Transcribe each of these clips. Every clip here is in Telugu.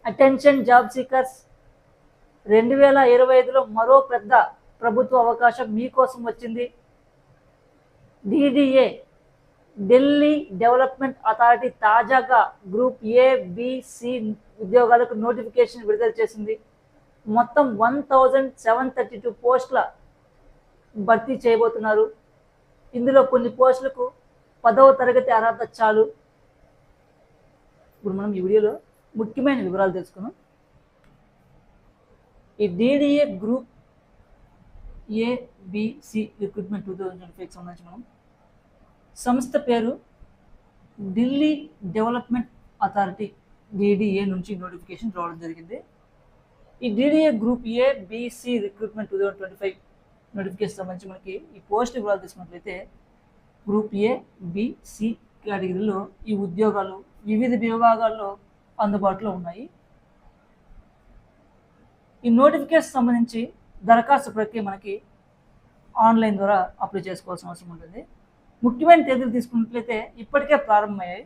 అటెన్షన్ జాబ్ సీకర్స్, 2025లో మరో పెద్ద ప్రభుత్వ అవకాశం మీకోసం వచ్చింది. DDA ఢిల్లీ డెవలప్మెంట్ అథారిటీ తాజాగా గ్రూప్ ABC ఉద్యోగాలకు నోటిఫికేషన్ విడుదల చేసింది. మొత్తం 1732 పోస్టుల భర్తీ చేయబోతున్నారు. ఇందులో కొన్ని పోస్టులకు 10వ తరగతి అర్హత చాలు. ఇప్పుడు మనం ఈ వీడియోలో ముఖ్యమైన వివరాలు తెలుసుకున్నాం. ఈ DDA గ్రూప్ ABC రిక్రూట్మెంట్ 2025 సంబంధించి మనం సంస్థ పేరు ఢిల్లీ డెవలప్మెంట్ అథారిటీ DDA నుంచి నోటిఫికేషన్ రావడం జరిగింది. ఈ DDA group ABC recruitment 2025 notification సంబంధించి మనకి ఈ పోస్ట్ వివరాలు తీసుకున్నట్లయితే గ్రూప్ ABC కేటగిరీలో ఈ ఉద్యోగాలు వివిధ విభాగాల్లో అందుబాటులో ఉన్నాయి. ఈ నోటిఫికేషన్ సంబంధించి దరఖాస్తు ప్రక్రియ మనకి ఆన్లైన్ ద్వారా అప్లై చేసుకోవాల్సిన అవసరం ఉంటుంది. ముఖ్యమైన తేదీలు తీసుకున్నట్లయితే ఇప్పటికే ప్రారంభమయ్యాయి.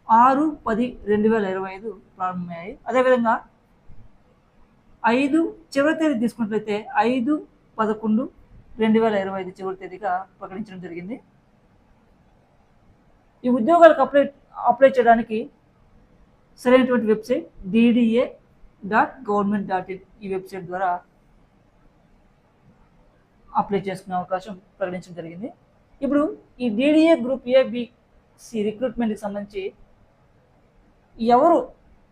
6/10/2025 ప్రారంభమయ్యాయి. అదేవిధంగా 5 చివరి తేదీ తీసుకున్నట్లయితే 5/11/2025 చివరి తేదీగా ప్రకటించడం జరిగింది. ఈ ఉద్యోగాలకు అప్లై చేయడానికి సరైనటువంటి వెబ్సైట్ dda.government.in. ఈ వెబ్సైట్ ద్వారా అప్లై చేసుకునే అవకాశం ప్రకటించడం జరిగింది. ఇప్పుడు ఈ DDA గ్రూప్ ABC రిక్రూట్మెంట్కి సంబంధించి ఎవరు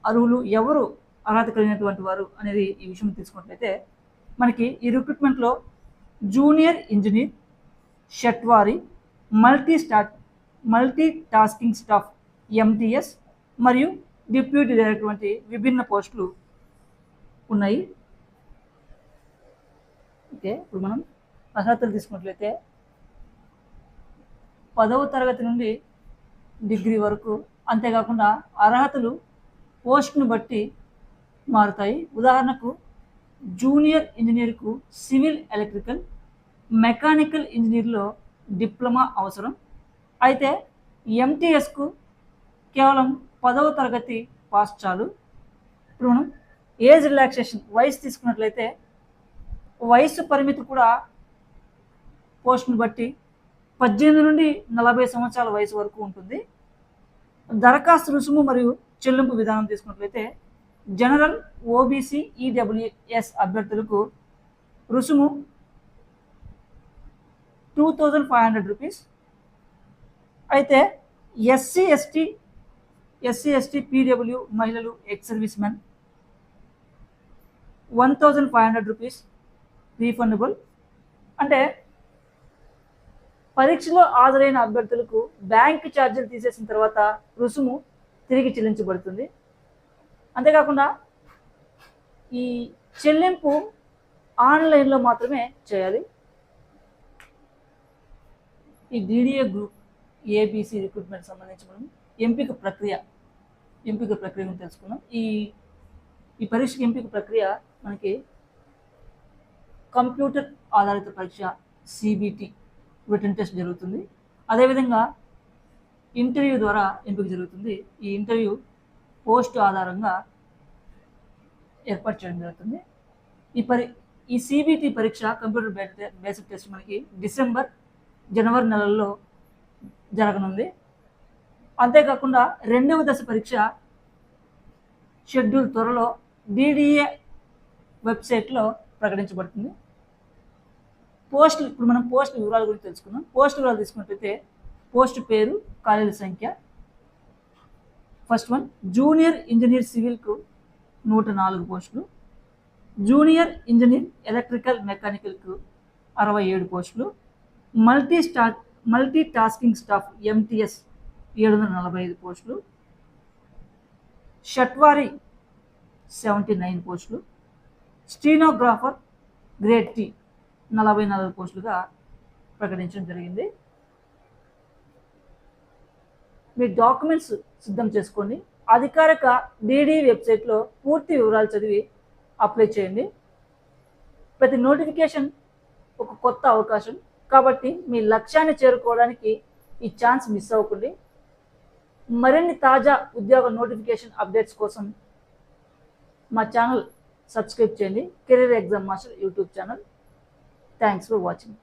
అర్హులు, ఎవరు అర్హత కలిగినటువంటి వారు అనేది ఈ విషయం తీసుకున్నట్లయితే మనకి ఈ రిక్రూట్మెంట్లో జూనియర్ ఇంజనీర్, షట్వారీ, మల్టీ టాస్కింగ్ స్టాఫ్ MTS మరియు డిప్యూటీ డైరెక్టర్ వంటి విభిన్న పోస్టులు ఉన్నాయి. ఓకే, ఇప్పుడు మనం అర్హతలు తీసుకున్నట్లయితే 10వ తరగతి నుండి డిగ్రీ వరకు, అంతేకాకుండా అర్హతలు పోస్ట్ను బట్టి మారుతాయి. ఉదాహరణకు జూనియర్ ఇంజనీర్కు సివిల్ ఎలక్ట్రికల్, మెకానికల్ ఇంజనీర్లో డిప్లొమా అవసరం. అయితే MTSకు కేవలం 10వ తరగతి పాస్ చాలు. ఇప్పుడు మనం ఏజ్ రిలాక్సేషన్ వయసు తీసుకున్నట్లయితే వయసు పరిమితి కూడా పోస్ట్ను బట్టి 18 నుండి 40 సంవత్సరాల వయసు వరకు ఉంటుంది. దరఖాస్తు రుసుము మరియు చెల్లింపు విధానం తీసుకున్నట్లయితే జనరల్, OBC, EWS అభ్యర్థులకు రుసుము 2500 రూపీస్. అయితే SC, ST, PW మహిళలు, ex service men 1500 rupees refundable. అంటే పరీక్షలో హాజరైన అభ్యర్థులకు బ్యాంక్ ఛార్జీలు తీసేసిన తర్వాత రుసుము తిరిగి చెల్లించబడుతుంది. అంతేకాకుండా ఈ చెల్లింపు ఆన్లైన్లో మాత్రమే చేయాలి. ఈ DDA గ్రూప్ ABC రిక్రూట్మెంట్ సంబంధించి మనం ఎంపిక ప్రక్రియ గురించి తెలుసుకున్నాం. ఈ పరీక్ష ఎంపిక ప్రక్రియ మనకి కంప్యూటర్ ఆధారిత పరీక్ష CBT రిటన్ టెస్ట్ జరుగుతుంది. అదేవిధంగా ఇంటర్వ్యూ ద్వారా ఎంపిక జరుగుతుంది. ఈ ఇంటర్వ్యూ పోస్ట్ ఆధారంగా ఏర్పాటు చేయడం జరుగుతుంది. ఈ CBT పరీక్ష కంప్యూటర్ బేస్డ్ టెస్ట్ మనకి డిసెంబర్, జనవరి నెలల్లో జరగనుంది. అంతేకాకుండా 2వ దశ పరీక్ష షెడ్యూల్ త్వరలో DDA వెబ్సైట్లో ప్రకటించబడుతుంది. ఇప్పుడు మనం పోస్ట్ వివరాల గురించి తెలుసుకుందాం. పోస్ట్ వివరాలు తీసుకున్నట్లయితే పోస్ట్ పేరు, ఖాళీల సంఖ్య. ఫస్ట్ వన్ జూనియర్ ఇంజనీర్ సివిల్కు 104 పోస్టులు, జూనియర్ ఇంజనీర్ ఎలక్ట్రికల్ మెకానికల్కు 67 పోస్టులు, మల్టీ టాస్కింగ్ స్టాఫ్ MTS 745 పోస్టులు, షట్వారీ 79 పోస్టులు, స్టీనోగ్రాఫర్ గ్రేడ్ T 44 పోస్టులుగా ప్రకటించడం జరిగింది. మీ డాక్యుమెంట్స్ సిద్ధం చేసుకోండి. అధికారిక DDA వెబ్సైట్లో పూర్తి వివరాలు చదివి అప్లై చేయండి. ప్రతి నోటిఫికేషన్ ఒక కొత్త అవకాశం కాబట్టి మీ లక్ష్యాన్ని చేరుకోవడానికి ఈ ఛాన్స్ మిస్ అవ్వకండి. మరిన్ని తాజా ఉద్యోగ నోటిఫికేషన్ అప్డేట్స్ కోసం మా ఛానల్ సబ్స్క్రైబ్ చేయండి. Career exam master YouTube channel. Thanks for watching.